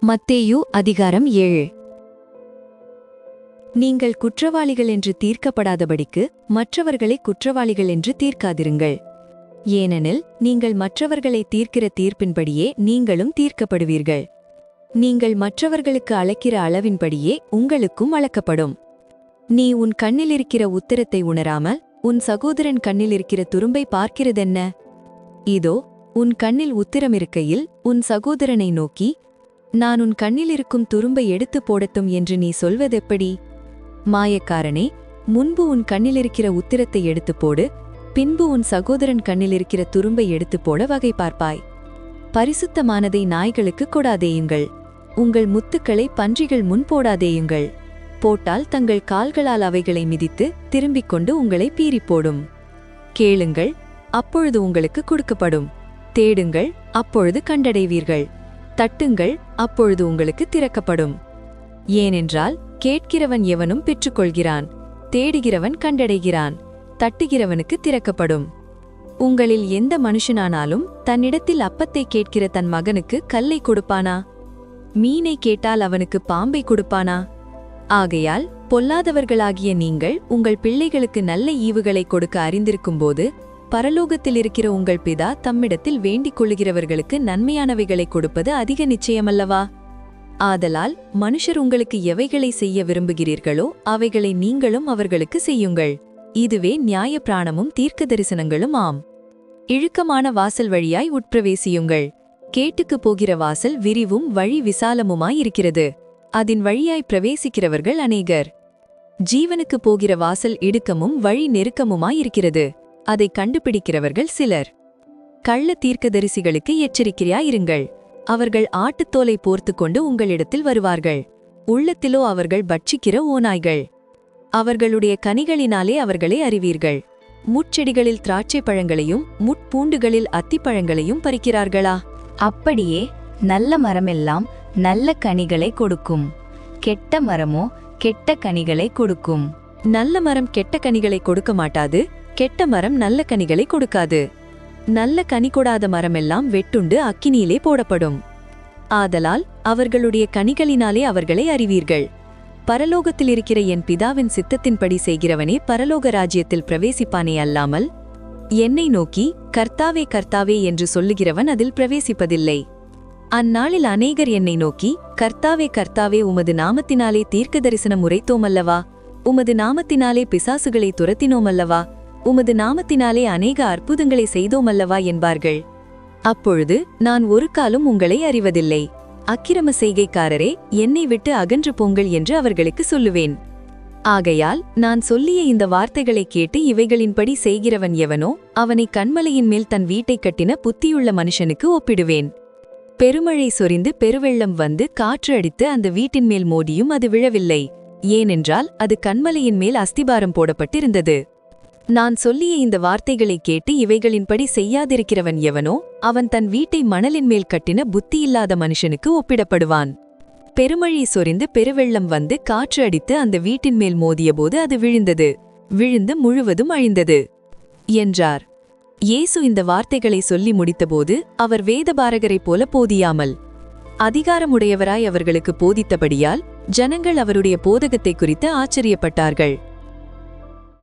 மத்தேயு அதிகாரம் 7. நீங்கள் குற்றவாளிகள் என்று தீர்க்கப்படாதபடிக்கு மற்றவர்களை குற்றவாளிகள் என்று தீர்க்காதிருங்கள். ஏனெனில் நீங்கள் மற்றவர்களை தீர்க்கிற தீர்ப்பின்படியே நீங்களும் தீர்க்கப்படுவீர்கள். நீங்கள் மற்றவர்களுக்கு அளக்கிற அளவின்படியே உங்களுக்கும் அளக்கப்படும். நீ உன் கண்ணிலிருக்கிற உத்திரத்தை உணராமல் உன் சகோதரன் கண்ணிலிருக்கிற துரும்பை பார்க்கிறதென்ன? இதோ உன் கண்ணில் உத்திரமிருக்கையில் உன் சகோதரனை நோக்கி, நான் உன் கண்ணிலிருக்கும் துரும்பை எடுத்து போடட்டும் என்று நீ சொல்வதெப்படி? மாயக்காரனே, முன்பு உன் கண்ணிலிருக்கிற உத்திரத்தை எடுத்து போடு, பின்பு உன் சகோதரன் கண்ணிலிருக்கிற துரும்பை எடுத்து போட வகை பார்ப்பாய். பரிசுத்தமானதை நாய்களுக்கு கொடாதேயுங்கள், உங்கள் முத்துக்களை பன்றிகள் முன் போடாதேயுங்கள். போட்டால் தங்கள் கால்களால் அவைகளை மிதித்து திரும்பிக் கொண்டு உங்களை பீறிப்போடும். கேளுங்கள், அப்பொழுது உங்களுக்கு கொடுக்கப்படும். தேடுங்கள், அப்பொழுது கண்டடைவீர்கள். தட்டுங்கள், அப்பொழுது உங்களுக்கு திறக்கப்படும். ஏனென்றால் கேட்கிறவன் எவனும் பெற்றுக்கொள்கிறான், தேடுகிறவன் கண்டடைகிறான், தட்டுகிறவனுக்கு திறக்கப்படும். உங்களில் எந்த மனுஷனானாலும் தன்னிடத்தில் அப்பத்தை கேட்கிற தன் மகனுக்கு கல்லை கொடுப்பானா? மீனை கேட்டால் அவனுக்கு பாம்பை கொடுப்பானா? ஆகையால் பொல்லாதவர்களாகிய நீங்கள் உங்கள் பிள்ளைகளுக்கு நல்ல ஈவுகளை கொடுக்க அறிந்திருக்கும்போது, பரலோகத்தில் இருக்கிற உங்கள் பிதா தம்மிடத்தில் வேண்டிக் கொள்ளுகிறவர்களுக்கு நன்மையானவைகளை கொடுப்பது அதிக நிச்சயமல்லவா? ஆதலால் மனுஷர் உங்களுக்கு எவைகளை செய்ய விரும்புகிறீர்களோ அவைகளை நீங்களும் அவர்களுக்கு செய்யுங்கள். இதுவே நியாய பிராணமும் தீர்க்க தரிசனங்களும் ஆம். இழுக்கமான வாசல் வழியாய் உட்பிரவேசியுங்கள். கேட்டுக்கு போகிற வாசல் விரிவும் வழி விசாலமுமாயிருக்கிறது, அதன் வழியாய் பிரவேசிக்கிறவர்கள் அநேகர். ஜீவனுக்கு போகிற வாசல் இடுக்கமும் வழி நெருக்கமுமாயிருக்கிறது, அதை கண்டுபிடிக்கிறவர்கள் சிலர். கள்ள தீர்க்கதரிசிகளுக்கு எச்சரிக்கையாயிருங்கள். அவர்கள் ஆட்டுத்தோலை போர்த்து கொண்டு உங்களிடத்தில் வருவார்கள், உள்ளத்திலோ அவர்கள் பட்சிக்கிற ஓநாய்கள். அவர்களுடைய கனிகளினாலே அவர்களை அறிவீர்கள். முட்செடிகளில் திராட்சை பழங்களையும் முட்பூண்டுகளில் அத்திப்பழங்களையும் பறிக்கிறார்களா? அப்படியே நல்ல மரமெல்லாம் நல்ல கனிகளை கொடுக்கும், கெட்ட மரமோ கெட்ட கனிகளை கொடுக்கும். நல்ல மரம் கெட்ட கனிகளை கொடுக்க மாட்டாது, கெட்ட மரம் நல்ல கனிகளை கொடுக்காது. நல்ல கனி கொடாத மரமெல்லாம் வெட்டுண்டு அக்கினியிலே போடப்படும். ஆதலால் அவர்களுடைய கனிகளினாலே அவர்களை அறிவீர்கள். பரலோகத்தில் இருக்கிற என் பிதாவின் சித்தத்தின்படி செய்கிறவனே பரலோக ராஜ்யத்தில் பிரவேசிப்பானே அல்லாமல், என்னை நோக்கி கர்த்தாவே கர்த்தாவே என்று சொல்லுகிறவன் அதில் பிரவேசிப்பதில்லை. அந்நாளில் அநேகர் என்னை நோக்கி, கர்த்தாவே கர்த்தாவே, உமது நாமத்தினாலே தீர்க்க தரிசனம் உரைத்தோமல்லவா? உமது நாமத்தினாலே பிசாசுகளை துரத்தினோமல்லவா? உமது நாமத்தினாலே அநேக அற்புதங்களை செய்தோமல்லவா என்பார்கள். அப்பொழுது நான் ஒரு காலும் உங்களை அறிவதில்லை, அக்கிரம செய்கைக்காரரே, என்னை விட்டு அகன்று போங்கள் என்று அவர்களுக்கு சொல்லுவேன். ஆகையால் நான் சொல்லிய இந்த வார்த்தைகளை கேட்டு இவைகளின்படி செய்கிறவன் எவனோ அவனை கண்மலையின் மேல் தன் வீட்டை கட்டின புத்தியுள்ள மனுஷனுக்கு ஒப்பிடுவேன். பெருமழை சொரிந்து பெருவெள்ளம் வந்து காற்று அடித்து அந்த வீட்டின் மேல் மோதியும் அது விழவில்லை, ஏனென்றால் அது கண்மலையின் மேல் அஸ்திபாரம் போடப்பட்டிருந்தது. நான் சொல்லிய இந்த வார்த்தைகளை கேட்டு இவைகளின்படி செய்யாதிருக்கிறவன் எவனோ அவன் தன் வீட்டை மணலின் மேல் கட்டின புத்தியில்லாத மனுஷனுக்கு ஒப்பிடப்படுவான். பெருமழை சொரிந்து பெருவெள்ளம் வந்து காற்று அடித்து அந்த வீட்டின் மேல் மோதியபோது அது விழுந்தது, விழுந்து முழுவதும் அழிந்தது என்றார். இயேசு இந்த வார்த்தைகளை சொல்லி முடித்தபோது அவர் வேதபாரகரைப் போல போதியாமல் அதிகாரமுடையவராய் அவர்களுக்கு போதித்தபடியால் ஜனங்கள் அவருடைய போதகத்தை குறித்து ஆச்சரியப்பட்டார்கள்.